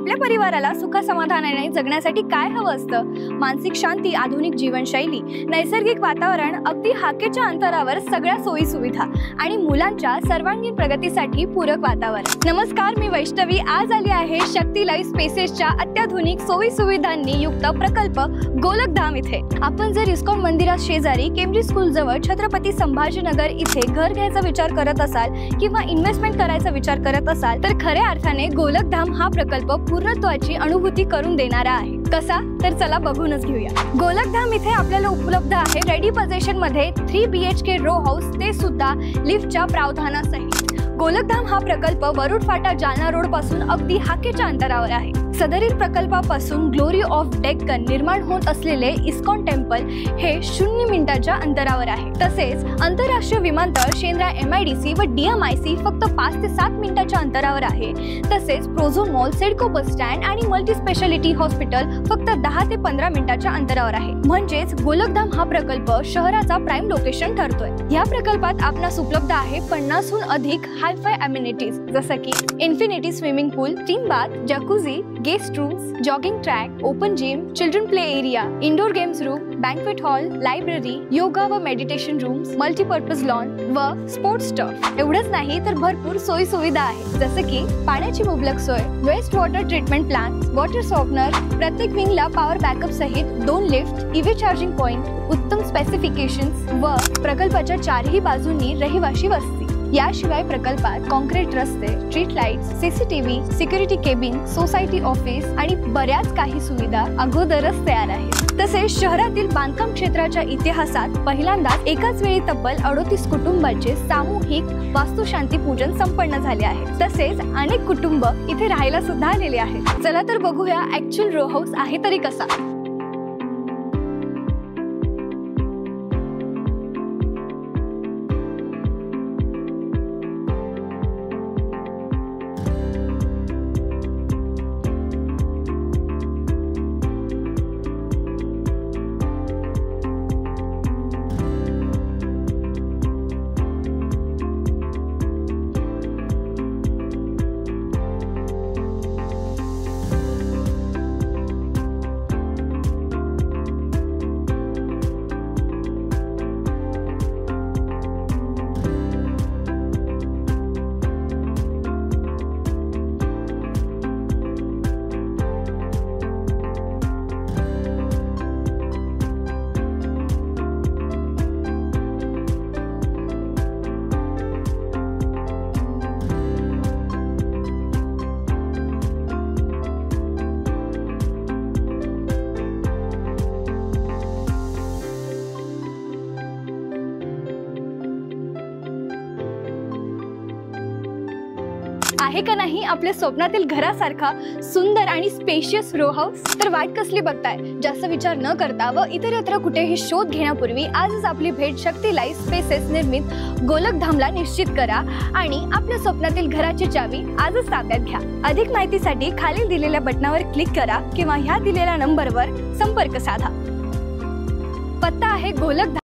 आपल्या परिवाराला सुख समाधानाने जगण्यासाठी काय हवं असतं? मानसिक शांती, आधुनिक जीवनशैली, नैसर्गिक वातावरण, अगदी हाकेच्या अंतरावर सगळ्या सोयी सुविधा आणि मुलांच्या सर्वांगीण प्रगतीसाठी पूरक वातावरण। नमस्कार, मी वैष्णवी आज आली आहे शक्ती लाईफ स्पेसेसच्या अत्याधुनिक सोयी सुविधांनी युक्त प्रकल्प गोलकधाम इथे। आपण जर इस्कॉन मंदिरा शेजारी केम्ब्रिज स्कूल जवळ छत्रपती संभाजीनगर इथे घर घ्यायचा विचार करत असाल किंवा इन्व्हेस्टमेंट करायचा विचार करत असाल तर खऱ्या अर्थाने गोलकधाम हा प्रकल्प पूर्णत्वाची अनुभूती करून देणारा आहे। कसा? तर चला बघूनच घेऊया। गोलकधाम इथे आपल्याला उपलब्ध आहे रेडी पोझिशन मध्ये 3 BHK रो हाऊस, ते सुद्धा लिफ्टच्या प्रावधानासहित। गोलकधाम हा प्रकल्प वरुड फाटा जालना रोड पासून अगदी हाकेच्या अंतरावर आहे। सदरील प्रकल्पापासून ग्लोरी ऑफ डेक्कन निर्माण होत असलेले इस्कॉन टेम्पल हे 0 मिनिटाच्या अंतरावर आहे। तसेच आंतरराष्ट्रीय विमानतळ शेंद्रा MIDC व DMIC फक्त 5 ते 7 मिनिटाच्या अंतरावर आहे। तसेच Prozone mall, CIDCO bus stand आणि मल्टी स्पेशालिटी हॉस्पिटल फक्त 10 ते 15 मिनिटाच्या अंतरावर आहे। म्हणजेच गोलकधाम हा प्रकल्प शहराचा प्राइम लोकेशन ठरतोय। या प्रकल्पात आपणास उपलब्ध आहे 50हून अधिक हायफाय अमेनिटीज, जसे की infinity swimming pool, steam bath, jacuzzi, guest rooms, jogging track, open gym, children play area, indoor games room, banquet hall, library, yoga व मेडिटेशन रूम्स, मल्टीपर्पज लॉन व स्पोर्ट्स टर्फ। एवढंच नाही तर भरपूर सोयी सुविधा आहेत, जसे की पाण्याची मुबलक सोय, waste water treatment plant, water softener, प्रत्येक विंगला पॉवर बॅकअप सहित 2 लिफ्ट, EV चार्जिंग पॉइंट, उत्तम स्पेसिफिकेशन्स व प्रकल्पाच्या चारही बाजूंनी रहिवाशी वस्ती। याशिवाय प्रकल्पात कॉन्क्रीट रस्ते, street lights, CCTV, security cabin, society office आणि बऱ्याच काही सुविधा अगोदरच तयार आहेत। तसेच शहरातील बांधकाम क्षेत्राच्या इतिहासात पहिल्यांदाच एकाच वेळी तब्बल 38 कुटुंबांचे सामूहिक वास्तुशांती पूजन संपन्न झाले आहे। तसेच अनेक कुटुंब इथे राहायला सुद्धा आलेले आहेत। चला तर बघूया ऍक्च्युअल रो हाऊस आहे तरी कसा। आहे का नाही आपल्या स्वप्नातील घरासारखा सुंदर आणि स्पेशियस रो हाऊस? तर वाट कसली बघताय? जास्त विचार न करता व इतरत्र कुठेही शोध घेण्यापूर्वी आजच आपली भेट शक्ती लाईफ स्पेसेस निर्मित गोलकधामला निश्चित करा आणि आपल्या स्वप्नातील घराची चावी आजच ताब्यात घ्या। अधिक माहितीसाठी खालील दिलेल्या बटनावर क्लिक करा किंवा ह्या दिलेल्या नंबरवर संपर्क साधा। पत्ता आहे गोलकधाम